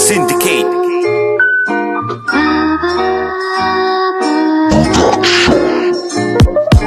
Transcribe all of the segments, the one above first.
Syndicate.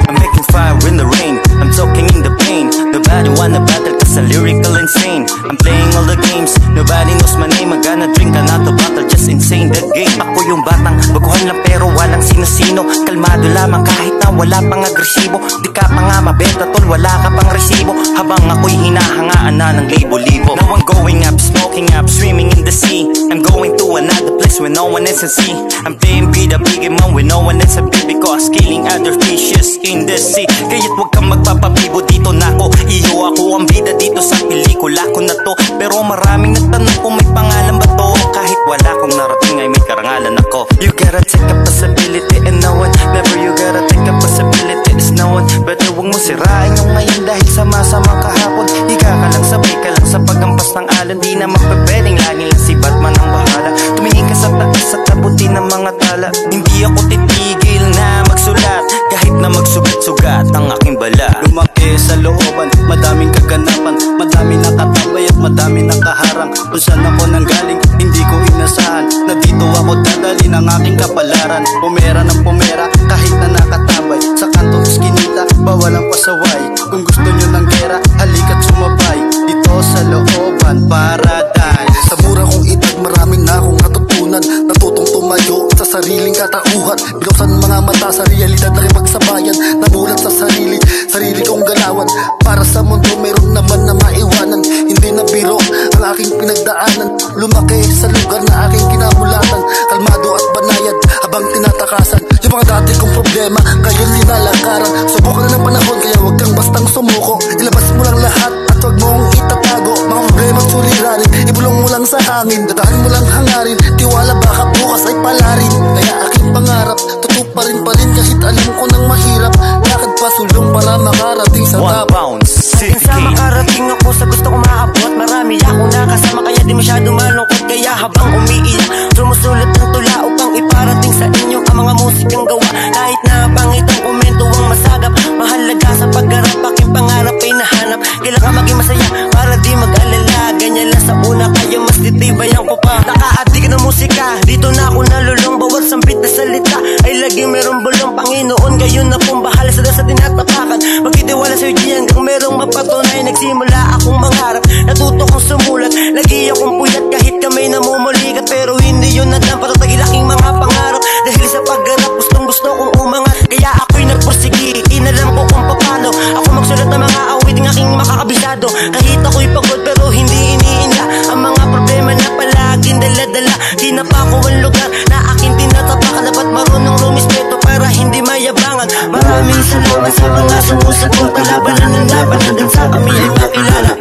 I'm making fire in the rain, I'm talking in the pain. Nobody wanna battle cause I'm lyrical insane. I'm playing all the games, nobody knows my name. I'm gonna drink another bottle, just insane the game. Ako yung batang baguhan lang pero walang sino-sino. Kalmado lamang kahit na wala pang agresibo. Di ka pa nga mabenta tol, wala ka pang resibo. Habang ako'y hinahangaan na ng libo-libo. Now I'm going up, smoking up, swimming in the sea. I'm going to another place where no one else can see. I'm playing be the big man where no one else can be. Because killing other fishes in the sea. Kaya't wag kang magpapabibo dito na ako. Iyo ako ang bida dito sa pelikula ko na to. Pero maraming nagtanong kung may pangalan ba to. Kahit wala kong narating ay may karangalan ako. You gotta take a possibility and no one. Never you gotta take a possibility is no one. Pero huwag mo sirain yung ngayon dahil sa masamang kahapon. Higa ka lang, sabay ka lang sa pagampas ng alon. Di na magpapwedeng lagi lang si Batman ang bahala. Tumingin ka sa taas at tabuti ng mga tala. Hindi ako titigil na magsulat kahit na magsugat-sugat ang aking bala. Lumaki sa looban, madaming kaganapan, madaming nakatambay at madaming nakaharang. Kung saan ako nanggaling, hindi ko inasahan na dito ako dadali ng aking kapalaran. Pumera ng pumera, kahit na nakatabay sa kantong iskinita, bawal ang pasaway. Kung gusto nyo ng gera, halika't sumabay dito sa looban, paradise. Sa mura kong edad, maraming na akong natutunan. Natutong tumayo sa sariling katauhan. Binuksan mga mata sa realidad na rin magsabayan. Namulat sa sarili kong galawan. Para sa mundo meron naman na maiwanan. Hindi na biro ang aking pinagdaanan. Lumaki sa lugar na aking kinamulatan. Kalmado at banayad habang tinatakasan yung mga dati kong problema, ngayon nilalakaran. Subukan na ng panahon kaya huwag kang bastang sumuko. Ilabas mo lang lahat at huwag mong itatago. Mga problemang suliranin, ibulong mo lang sa hangin. Dadahan mo lang hangarin, tiwala baka bukas ay palarin. Kaya aking pangarap, tutuparin pa rin kahit alam ko nang mahirap. Lakad pa sulong para makarating sa top. 1 pound, hanggang sa makarating ako sa gusto kong maabot. Marami akong nakasama kaya di masyado malungkot. Kaya habang umiiyak, sumusulat ng tula upang iparating sa inyo ang mga musikang gawa. Kahit na pangitang komento ang masagap, mahalaga sa paggarap, aking pangarap ay nahanap. Kailangan maging masaya para di mag-alala. Ganyan lang sa una kaya mas titibayan ko pa. Nakaadik ng musika, dito na ako nalulong. Bawat sambit na salita ay lagi merong bulong. Panginoon, gayon na pong bahala sa tinatapakan. Magtitiwala sa'yo di hanggang merong mapatunay. Nagsimula akong mangarap, natuto kong sumulat. Lagi akong puyat kahit kamay namumulikat. Pero hindi yun nadang patatagil aking mga pangarap. Dahil sa paggarap gustong gusto kong umangat. Kaya ako'y nagpursigi, inalam ko kung paano ako magsulat ng mga awiting aking makakabisado. Kahit ako'y pagod pero hindi iniinda ang mga problema na palaging dala-dala. Tinapa ko ang lugar na aking tinatapakan. Dapat marunong rumispeto para hindi mayabangan. Maraming salamat sa mga sumusagot. Kalabanan ng laban hanggang sa kami ay makilala.